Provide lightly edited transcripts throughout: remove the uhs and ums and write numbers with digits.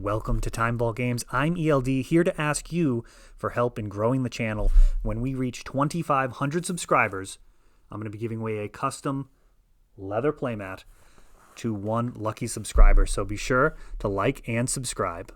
Welcome to Timeball Games. I'm ELD, here to ask you for help in growing the channel. When we reach 2,500 subscribers, I'm going to be giving away a custom leather playmat to one lucky subscriber. So be sure to like and subscribe.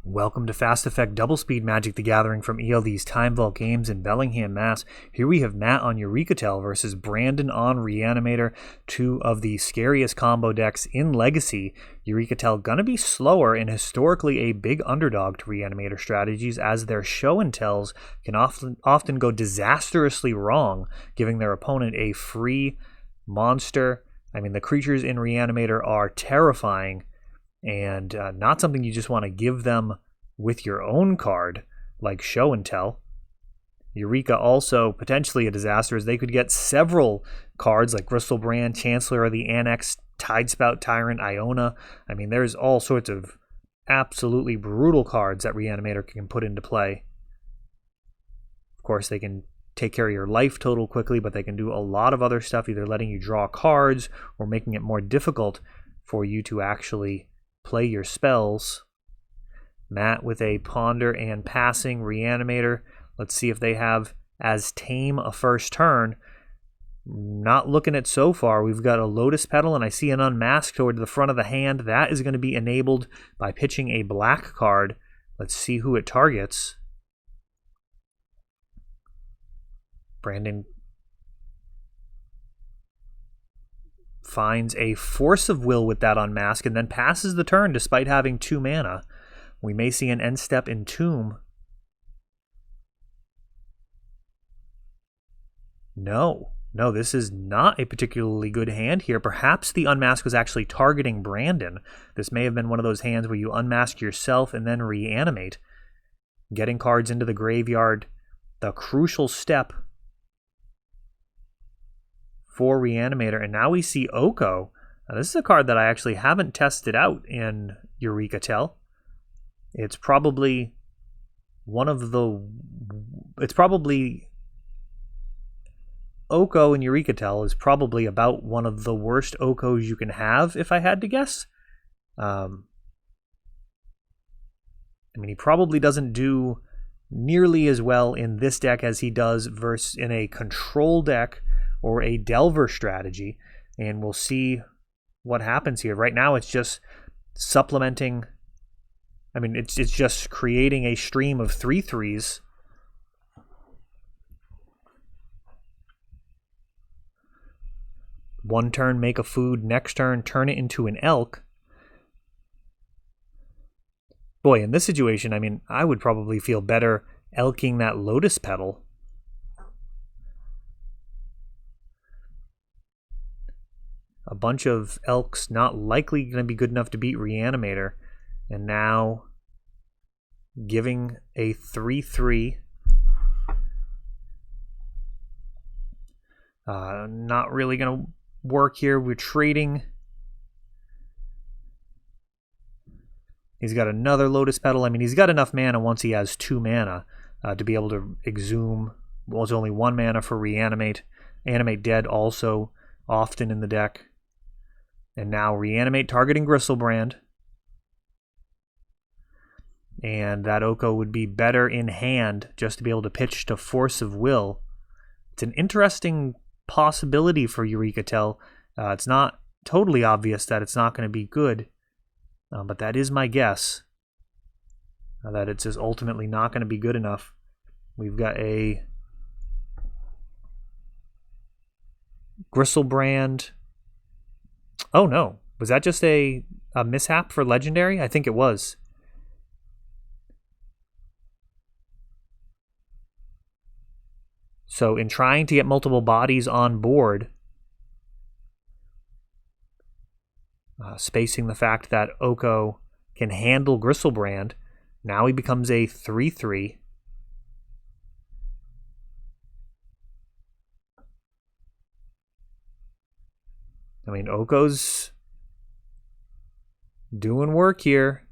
Welcome to Fast Effect Double Speed Magic the Gathering from ELD's Time Vault Games in Bellingham, Mass. Here we have Matt on Eurekatel versus Brandon on Reanimator, two of the scariest combo decks in Legacy. Eurekatel gonna be slower and historically a big underdog to Reanimator strategies, as their show and tells can often go disastrously wrong, giving their opponent a free monster. I mean, the creatures in Reanimator are terrifying, and not something you just want to give them with your own card, like Show and Tell. Eureka also potentially a disaster, as they could get several cards like Gristlebrand, Chancellor of the Annex, Tidespout, Tyrant, Iona. I mean, there's all sorts of absolutely brutal cards that Reanimator can put into play. Of course, they can take care of your life total quickly, but they can do a lot of other stuff, either letting you draw cards or making it more difficult for you to actually play your spells. Matt with a Ponder and Passing Reanimator. Let's see if they have as tame a first turn. Not looking at so far. We've got a Lotus Petal, and I see an Unmask toward the front of the hand. That is going to be enabled by pitching a black card. Let's see who it targets. Brandon finds a Force of Will with that Unmask and then passes the turn despite having 2 mana. We may see an end step Entomb. No, this is not a particularly good hand here. Perhaps the Unmask was actually targeting Brandon. This may have been one of those hands where you unmask yourself and then reanimate. Getting cards into the graveyard, the crucial step for Reanimator. And now we see Oko. Now, this is a card that I actually haven't tested out in Eurekatel. It's probably Oko in Eurekatel is probably about one of the worst Okos you can have, if I had to guess. I mean, he probably doesn't do nearly as well in this deck as he does versus in a control deck or a Delver strategy, and we'll see what happens here. Right now, it's just supplementing. I mean, it's just creating a stream of 3/3s. One turn, make a food. Next turn, turn it into an elk. Boy, in this situation, I mean, I would probably feel better elking that Lotus Petal. A bunch of elks not likely going to be good enough to beat Reanimator. And now giving a 3/3. Not really going to work here. We're trading. He's got another Lotus Petal. I mean, he's got enough mana once he has 2 mana to be able to Exhume. Well, it's only 1 mana for Reanimate. Animate Dead also often in the deck. And now Reanimate targeting Gristlebrand. And that Oko would be better in hand just to be able to pitch to Force of Will. It's an interesting possibility for Eurekatel. It's not totally obvious that it's not going to be good, but that is my guess, that it's just ultimately not going to be good enough. We've got a Gristlebrand. Oh no, was that just a mishap for Legendary? I think it was. So in trying to get multiple bodies on board, spacing the fact that Oko can handle Gristlebrand, now he becomes a 3/3. I mean, Oko's doing work here.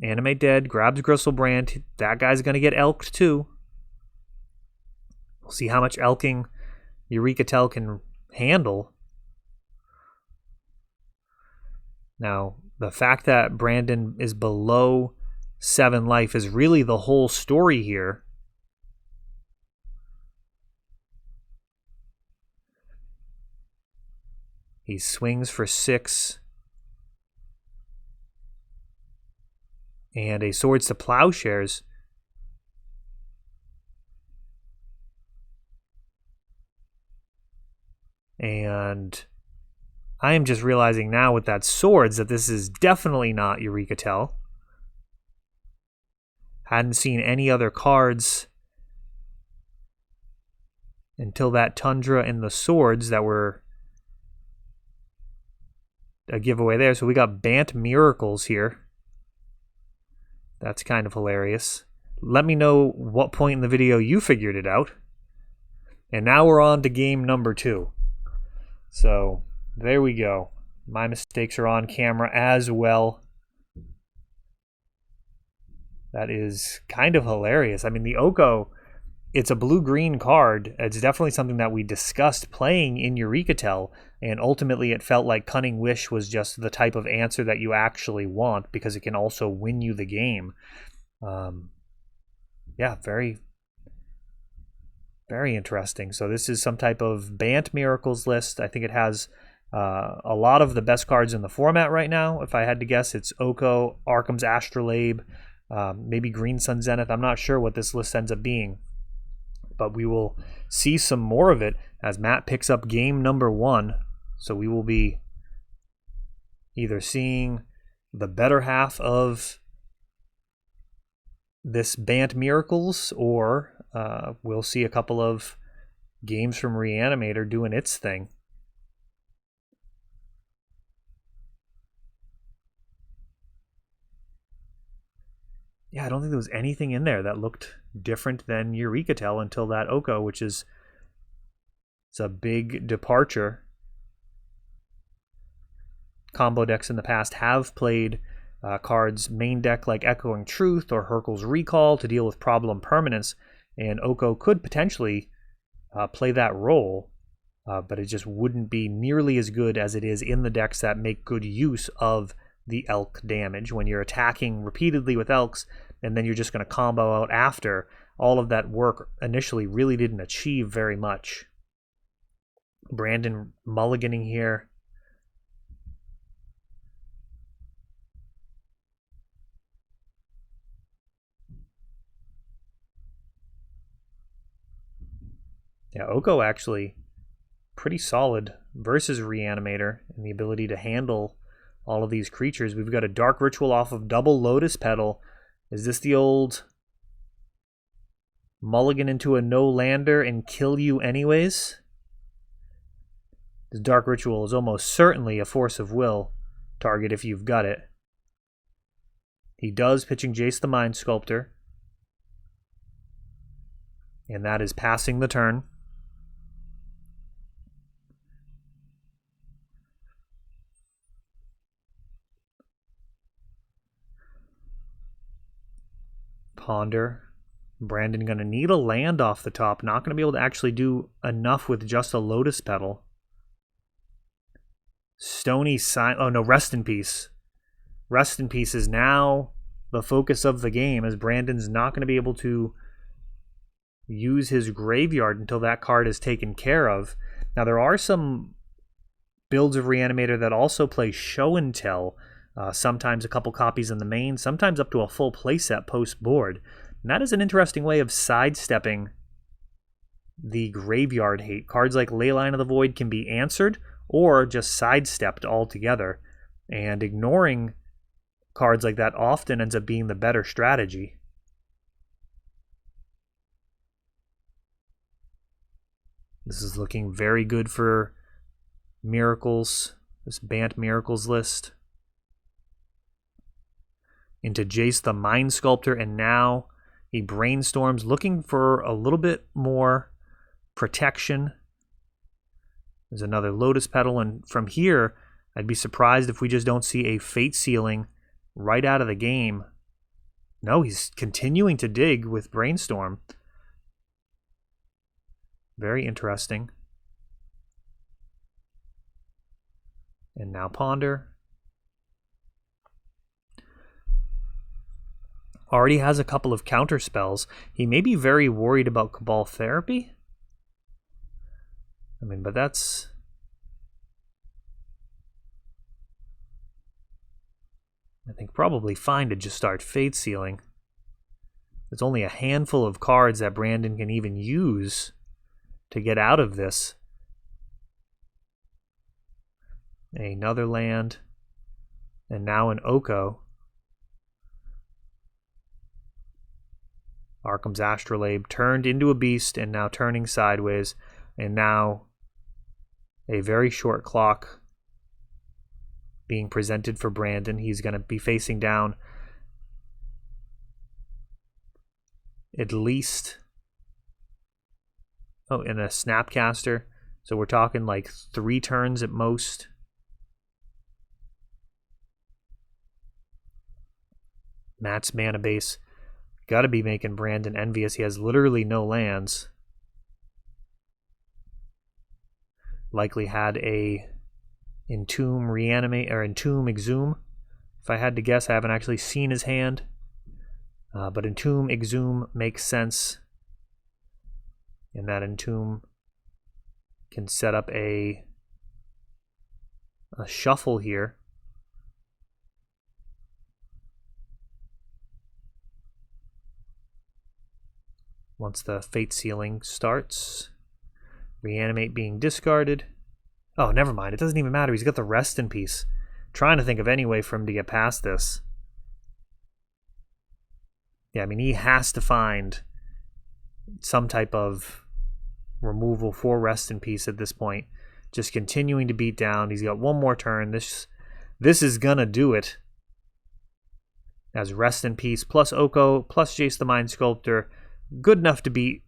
Animate Dead, grabs Gristlebrand. That guy's going to get elked too. We'll see how much elking Eurekatel can handle. Now, the fact that Brandon is below 7 life is really the whole story here. He swings for 6. And a Swords to Plowshares. And I am just realizing now with that Swords that this is definitely not Eureka Tell. Hadn't seen any other cards until that Tundra and the Swords that were a giveaway there. So we got Bant Miracles here. That's kind of hilarious. Let me know what point in the video you figured it out. And now we're on to game number 2. So there we go. My mistakes are on camera as well. That is kind of hilarious. I mean, the Oko, it's a blue-green card. It's definitely something that we discussed playing in Eureka Tell, and ultimately it felt like Cunning Wish was just the type of answer that you actually want because it can also win you the game. Yeah, very, very interesting. So this is some type of Bant Miracles list. I think it has a lot of the best cards in the format right now. If I had to guess, it's Oko, Arkham's Astrolabe, maybe Green Sun Zenith. I'm not sure what this list ends up being, but we will see some more of it as Matt picks up game number 1. So we will be either seeing the better half of this Bant Miracles, or we'll see a couple of games from Reanimator doing its thing. Yeah, I don't think there was anything in there that looked different than Eureka Tell until that Oko, which is, it's a big departure. Combo decks in the past have played cards main deck like Echoing Truth or Hurkyl's Recall to deal with problem permanence, and Oko could potentially play that role, but it just wouldn't be nearly as good as it is in the decks that make good use of the Elk damage. When you're attacking repeatedly with Elks and then you're just going to combo out after, all of that work initially really didn't achieve very much. Brandon mulliganing here. Yeah, Oko actually pretty solid versus Reanimator and the ability to handle all of these creatures. We've got a Dark Ritual off of double Lotus Petal. Is this the old mulligan into a no-lander and kill you anyways? This Dark Ritual is almost certainly a Force of Will target if you've got it. He does pitching Jace the Mind Sculptor, and that is passing the turn. Ponder. Brandon going to need a land off the top. Not going to be able to actually do enough with just a Lotus Petal. Stony Sign. Oh no, Rest in Peace. Rest in Peace is now the focus of the game, as Brandon's not going to be able to use his graveyard until that card is taken care of. Now there are some builds of Reanimator that also play Show and Tell. Sometimes a couple copies in the main, sometimes up to a full playset post-board. And that is an interesting way of sidestepping the graveyard hate. Cards like Leyline of the Void can be answered or just sidestepped altogether. And ignoring cards like that often ends up being the better strategy. This is looking very good for Miracles, this Bant Miracles list. Into Jace the Mind Sculptor, and now he brainstorms, looking for a little bit more protection. There's another Lotus Petal, and from here, I'd be surprised if we just don't see a Fate Sealing right out of the game. No, he's continuing to dig with Brainstorm. Very interesting. And now Ponder. Already has a couple of counter spells. He may be very worried about Cabal Therapy. I mean, but that's... I think probably fine to just start Fate Sealing. There's only a handful of cards that Brandon can even use to get out of this. Another land. And now an Oko. Arkham's Astrolabe turned into a beast and now turning sideways. And now a very short clock being presented for Brandon. He's going to be facing down at least... Oh, and a Snapcaster. So we're talking like 3 turns at most. Matt's mana base. Got to be making Brandon envious. He has literally no lands. Likely had a Entomb Reanimate or Entomb Exhume. If I had to guess, I haven't actually seen his hand. But Entomb Exhume makes sense. And that Entomb can set up a shuffle here. Once the Fate Sealing starts. Reanimate being discarded. Oh, never mind. It doesn't even matter. He's got the Rest in Peace. Trying to think of any way for him to get past this. Yeah, I mean, he has to find some type of removal for Rest in Peace at this point. Just continuing to beat down. He's got one more turn. This is gonna do it. As Rest in Peace plus Oko plus Jace the Mind Sculptor. Good enough to beat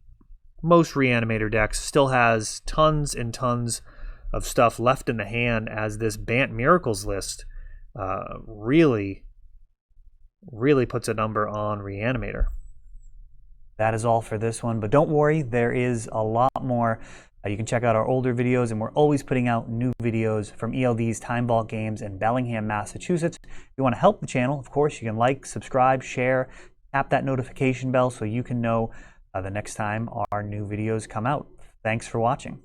most Reanimator decks. Still has tons and tons of stuff left in the hand as this Bant Miracles list really puts a number on Reanimator. That is all for this one, but don't worry, there is a lot more. You can check out our older videos, and we're always putting out new videos from ELD's Time Vault games in Bellingham, Massachusetts. If you want to help the channel, of course, you can like, subscribe, share, tap that notification bell so you can know the next time our new videos come out. Thanks for watching.